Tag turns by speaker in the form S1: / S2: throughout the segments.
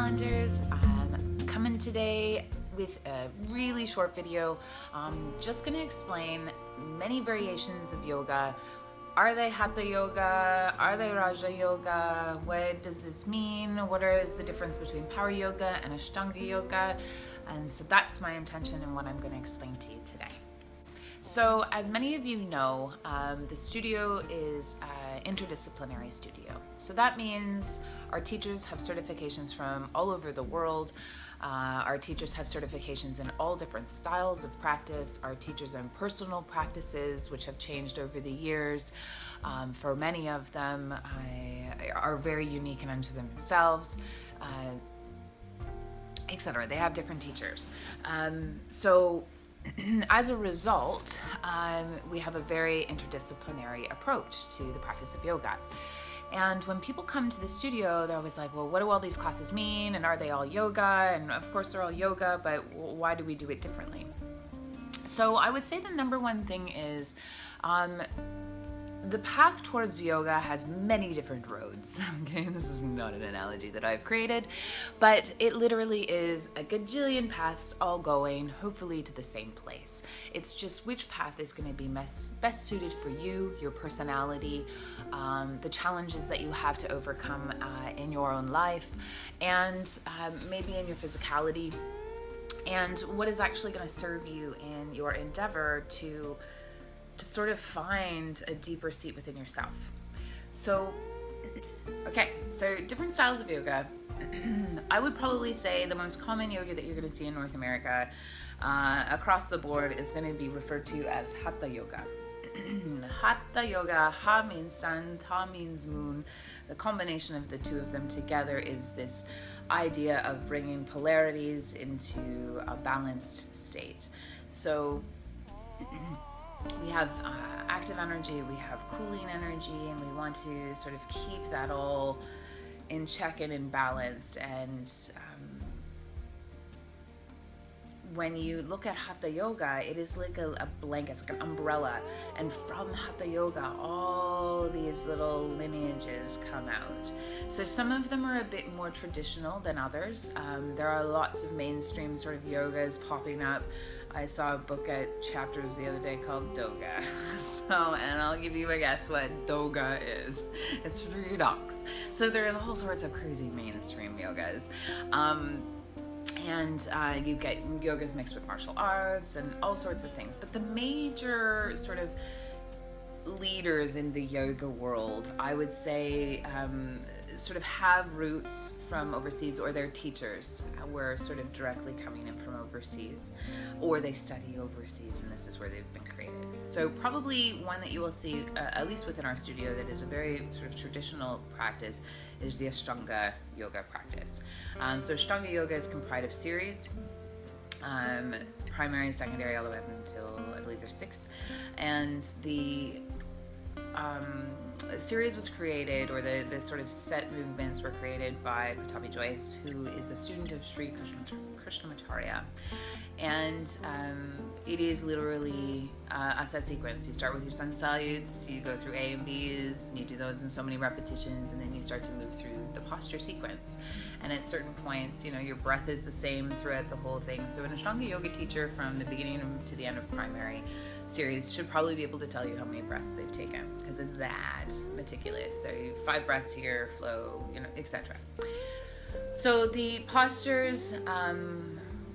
S1: challengers. Coming today with a really short video. Just going to explain many variations of yoga. Are they hatha yoga? Are they raja yoga? What does this mean? What is the difference between power yoga and ashtanga yoga? And so that's my intention and what I'm going to explain to you today. So as many of you know, the studio is an interdisciplinary studio. So that means our teachers have certifications from all over the world. Our teachers have certifications in all different styles of practice. Our teachers own personal practices, which have changed over the years. For many of them, are very unique and unto themselves, etc. They have different teachers. So as a result, we have a very interdisciplinary approach to the practice of yoga. And when people come to the studio, they're always like, well, what do all these classes mean? And are they all yoga? And of course they're all yoga, but why do we do it differently? So I would say the number one thing is the path towards yoga has many different roads. Okay, this is not an analogy that I've created, but it literally is a gajillion paths all going, hopefully, to the same place. It's just which path is going to be best suited for you, your personality, the challenges that you have to overcome in your own life, and maybe in your physicality, and what is actually going to serve you in your endeavor to sort of find a deeper seat within yourself. So, okay, so different styles of yoga. I would probably say the most common yoga that you're going to see in North America across the board is going to be referred to as hatha yoga. Hatha yoga, ha means sun, ta means moon. The combination of the two of them together is this idea of bringing polarities into a balanced state. So we have active energy, we have cooling energy, and we want to sort of keep that all in check and in balanced. And when you look at hatha yoga, it is like a blanket, it's like an umbrella, and from hatha yoga all these little lineages come out. So some of them are a bit more traditional than others. There are lots of mainstream sort of yogas popping up. I saw a book at Chapters the other day called Doga. And I'll give you a guess what Doga is. It's 3 dogs. So there's all sorts of crazy mainstream yogas. And you get yogas mixed with martial arts and all sorts of things. But the major sort of leaders in the yoga world, I would say, sort of have roots from overseas, or their teachers were sort of directly coming in from overseas, or they study overseas, and this is where they've been created. So probably one that you will see, at least within our studio, that is a very sort of traditional practice is the Ashtanga yoga practice. So Ashtanga yoga is comprised of series, primary, secondary, all the way up until I believe there's 6, and the series was created, or the sort of set movements were created by Pattabhi Jois, who is a student of Sri Krishnamacharya. And it is literally a set sequence. You start with your sun salutes, you go through A and B's, and you do those in so many repetitions, and then you start to move through the posture sequence. And at certain points, you know, your breath is the same throughout the whole thing. So an Ashtanga yoga teacher from the beginning to the end of primary series should probably be able to tell you how many breaths they've taken, because it's that meticulous. So 5 breaths here, flow, you know, etc. So the postures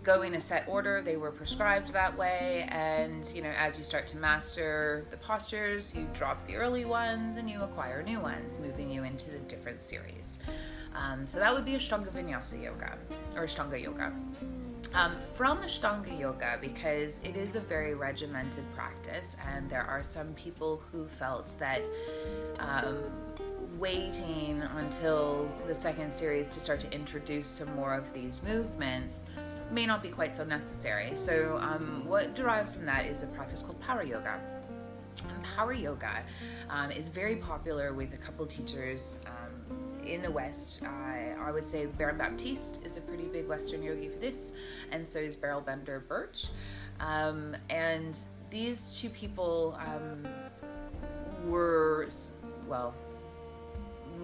S1: go in a set order. They were prescribed that way, and you know, as you start to master the postures, you drop the early ones and you acquire new ones, moving you into the different series. So that would be Ashtanga Vinyasa Yoga, or Ashtanga Yoga. From Ashtanga Yoga, because it is a very regimented practice, and there are some people who felt that waiting until the second series to start to introduce some more of these movements may not be quite so necessary. So what derived from that is a practice called Power Yoga. And Power Yoga is very popular with a couple teachers in the West. I would say Baron Baptiste is a pretty big Western yogi for this, and so is Beryl Bender Birch. And these two people were, well,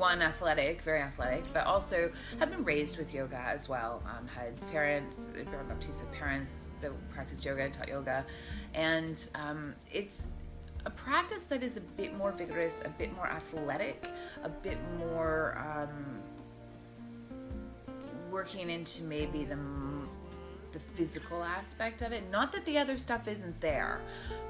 S1: one, athletic, very athletic, but also had been raised with yoga as well. Had parents, baptistic parents that practiced yoga and taught yoga. And it's a practice that is a bit more vigorous, a bit more athletic, a bit more working into maybe the physical aspect of it. Not that the other stuff isn't there,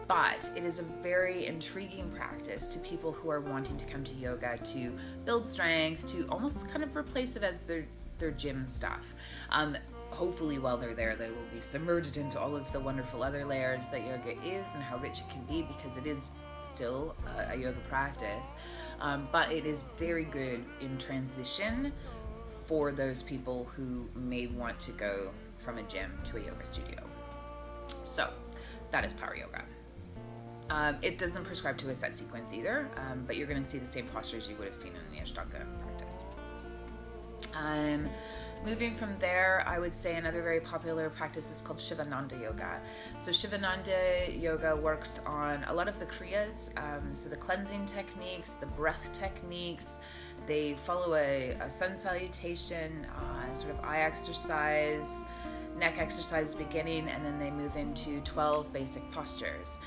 S1: but it is a very intriguing practice to people who are wanting to come to yoga to build strength, to almost kind of replace it as their gym stuff. Hopefully while they're there, they will be submerged into all of the wonderful other layers that yoga is and how rich it can be, because it is still a yoga practice. But it is very good in transition for those people who may want to go from a gym to a yoga studio. So that is power yoga. It doesn't prescribe to a set sequence either, but you're going to see the same postures you would have seen in the Ashtanga practice. Moving from there, I would say another very popular practice is called Shivananda Yoga. So Shivananda Yoga works on a lot of the kriyas, so the cleansing techniques, the breath techniques. They follow a sun salutation, sort of eye exercise, neck exercise beginning, and then they move into 12 basic postures.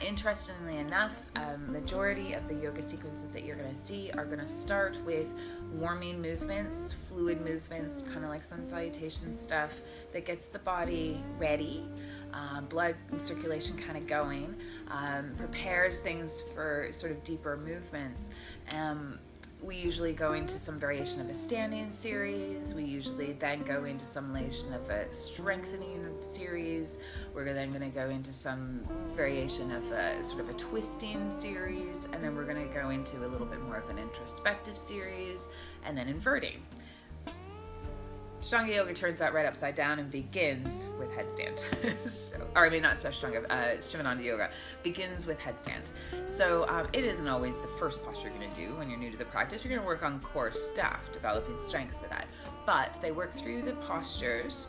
S1: Interestingly enough, majority of the yoga sequences that you're going to see are going to start with warming movements, fluid movements, kind of like sun salutation stuff that gets the body ready, blood and circulation kind of going, prepares things for sort of deeper movements. We usually go into some variation of a standing series. We usually then go into some variation of a strengthening series. We're then going to go into some variation of a sort of a twisting series. And then we're going to go into a little bit more of an introspective series, and then inverting. Ashtanga Yoga turns out right upside down and begins with headstand. Shivananda Yoga begins with headstand. So it isn't always the first posture you're going to do when you're new to the practice. You're going to work on core stuff, developing strength for that. But they work through the postures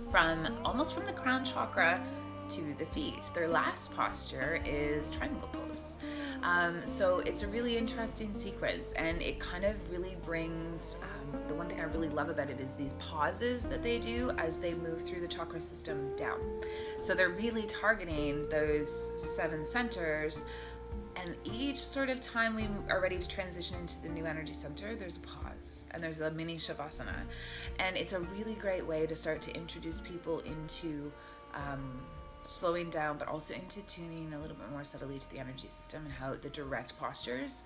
S1: from the crown chakra to the feet. Their last posture is triangle pose. So it's a really interesting sequence, and it kind of really brings, the one thing I really love about it is these pauses that they do as they move through the chakra system down. So they're really targeting those 7 centers, and each sort of time we are ready to transition into the new energy center, there's a pause and there's a mini shavasana. And it's a really great way to start to introduce people into slowing down, but also into tuning a little bit more subtly to the energy system, and how the direct postures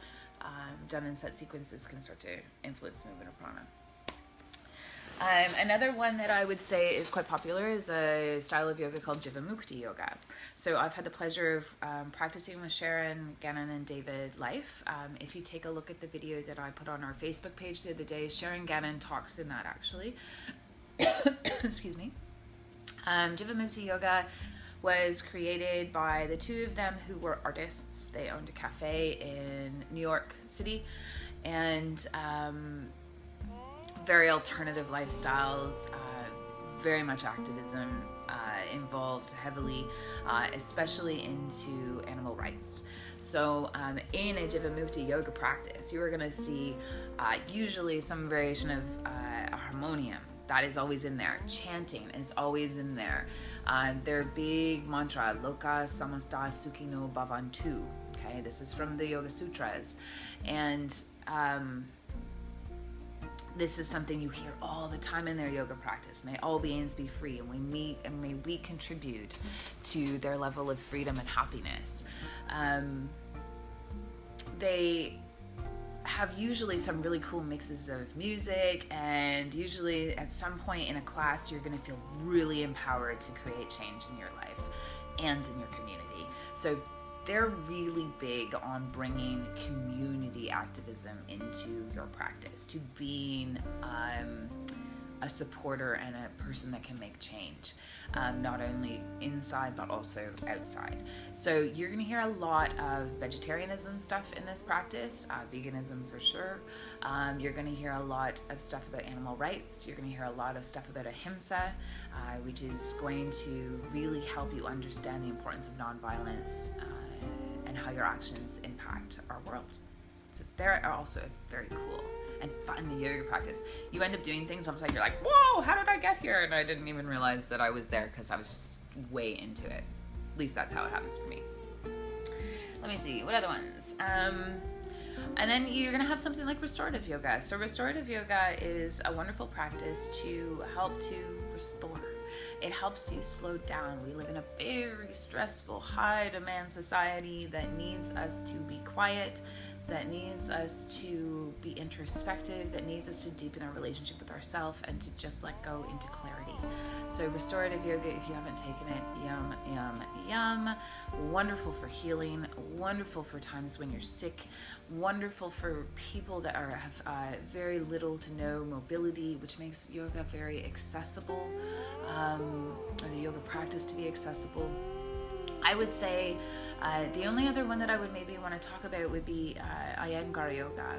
S1: done in set sequences can start to influence the movement of prana. Another one that I would say is quite popular is a style of yoga called Jivamukti Yoga. So I've had the pleasure of practicing with Sharon, Gannon, and David Life. If you take a look at the video that I put on our Facebook page the other day, Sharon Gannon talks in that actually. Excuse me. Jivamukti Yoga was created by the two of them who were artists. They owned a cafe in New York City, and very alternative lifestyles, very much activism involved heavily, especially into animal rights. So in a Jivamukti yoga practice, you are going to see usually some variation of a harmonium. That is always in there. Chanting is always in there. Their big mantra, Loka Samasta Sukhino Bhavantu. Okay, this is from the Yoga Sutras. And this is something you hear all the time in their yoga practice. May all beings be free, and may we contribute to their level of freedom and happiness. They have usually some really cool mixes of music, and usually at some point in a class you're going to feel really empowered to create change in your life and in your community. So they're really big on bringing community activism into your practice, to being a supporter and a person that can make change, not only inside but also outside. So you're going to hear a lot of vegetarianism stuff in this practice, veganism for sure. You're going to hear a lot of stuff about animal rights. You're going to hear a lot of stuff about ahimsa, which is going to really help you understand the importance of nonviolence and how your actions impact our world. So they're also very cool and fun yoga practice. You end up doing things almost like you're like, whoa, how did I get here? And I didn't even realize that I was there because I was just way into it. At least that's how it happens for me. Let me see, what other ones? And then you're going to have something like restorative yoga. So restorative yoga is a wonderful practice to help to restore. It helps you slow down. We live in a very stressful, high-demand society that needs us to be quiet, that needs us to be introspective, that needs us to deepen our relationship with ourselves and to just let go into clarity. So restorative yoga, if you haven't taken it, yum, yum, yum. Wonderful for healing, wonderful for times when you're sick, wonderful for people that have very little to no mobility, which makes yoga very accessible, or the yoga practice to be accessible. I would say the only other one that I would maybe want to talk about would be Iyengar Yoga.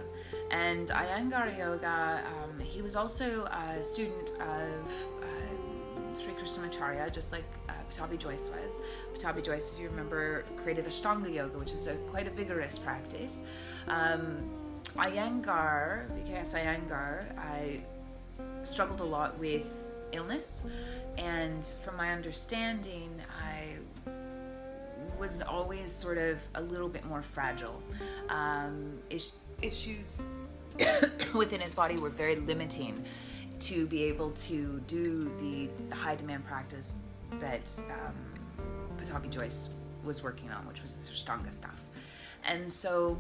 S1: And Iyengar Yoga, he was also a student of Sri Krishnamacharya, just like Pattabhi Jois was. Pattabhi Jois, if you remember, created Ashtanga Yoga, which is quite a vigorous practice. Iyengar, BKS Iyengar, I struggled a lot with illness, and from my understanding, I was always sort of a little bit more fragile. Issues within his body were very limiting to be able to do the high demand practice that Pattabhi Jois was working on, which was his Ashtanga stuff. And so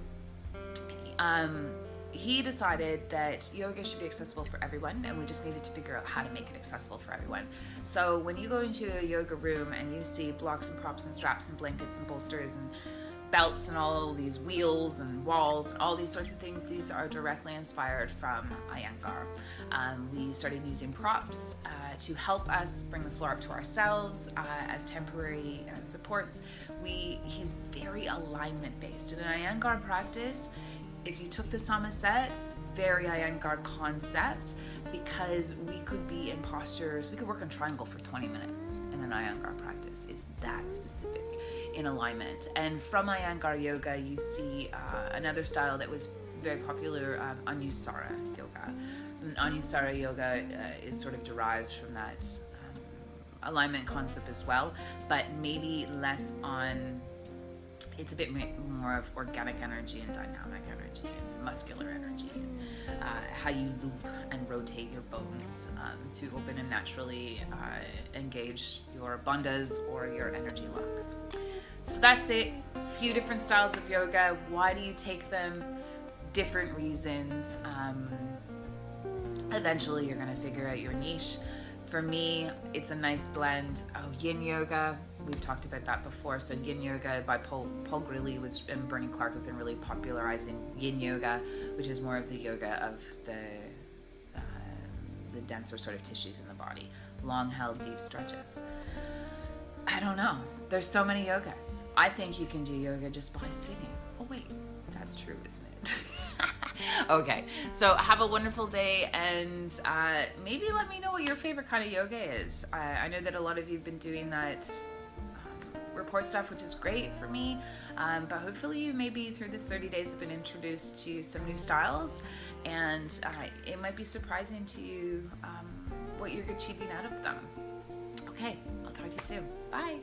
S1: he decided that yoga should be accessible for everyone, and we just needed to figure out how to make it accessible for everyone. So when you go into a yoga room and you see blocks and props and straps and blankets and bolsters and belts and all these wheels and walls and all these sorts of things, these are directly inspired from Iyengar. We started using props to help us bring the floor up to ourselves as temporary supports. He's very alignment based. In an Iyengar practice, if you took the Samatva, very Iyengar concept, because we could be in postures, we could work in triangle for 20 minutes in an Iyengar practice. It's that specific in alignment. And from Iyengar Yoga, you see another style that was very popular, Anusara Yoga. And Anusara Yoga is sort of derived from that alignment concept as well, but maybe less on, it's a bit more of organic energy and dynamic energy and muscular energy, and how you loop and rotate your bones to open and naturally engage your bandhas or your energy locks. So that's it. A few different styles of yoga. Why do you take them? Different reasons. Eventually you're going to figure out your niche. For me, it's a nice blend. Yin yoga, we've talked about that before. So yin yoga by Paul Greeley and Bernie Clark have been really popularizing yin yoga, which is more of the yoga of the denser sort of tissues in the body. Long held deep stretches. I don't know. There's so many yogas. I think you can do yoga just by sitting. Oh wait, that's true, isn't it? Okay, so have a wonderful day, and maybe let me know what your favorite kind of yoga is. I know that a lot of you have been doing that report stuff, which is great for me, but hopefully you maybe through this 30 days have been introduced to some new styles, and it might be surprising to you what you're achieving out of them. Okay, I'll talk to you soon. Bye.